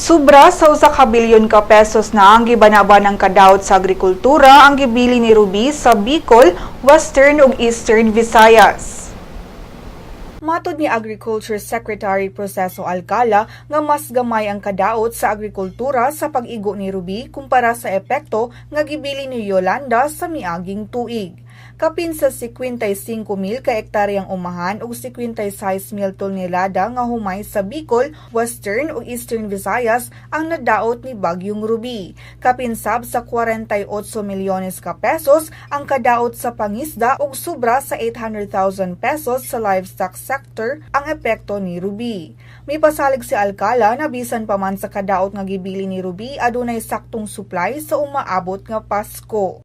Sobra sa usa ka bilyon ka pesos na ang gibanaban ng kadaot sa agrikultura ang gibili ni Ruby sa Bicol, Western ug Eastern Visayas. Matud ni Agriculture Secretary Proceso Alcala nga mas gamay ang kadaot sa agrikultura sa pag-igo ni Ruby kumpara sa epekto nga gibili ni Yolanda sa miaging tuig. Kapin sa 55,000 ka hektaryang umahan ug 56,000 tonelada nga humay sa Bicol, Western ug Eastern Visayas ang nadaot ni Bagyong Ruby. Kapin sab sa 48 milyones ka pesos ang kadaot sa pangisda ug sobra sa 800,000 pesos sa livestock sector ang epekto ni Ruby. May pasalig si Alcala na bisan pa man sa kadaot nga gibili ni Ruby adunay saktong supply sa umaabot nga Pasko.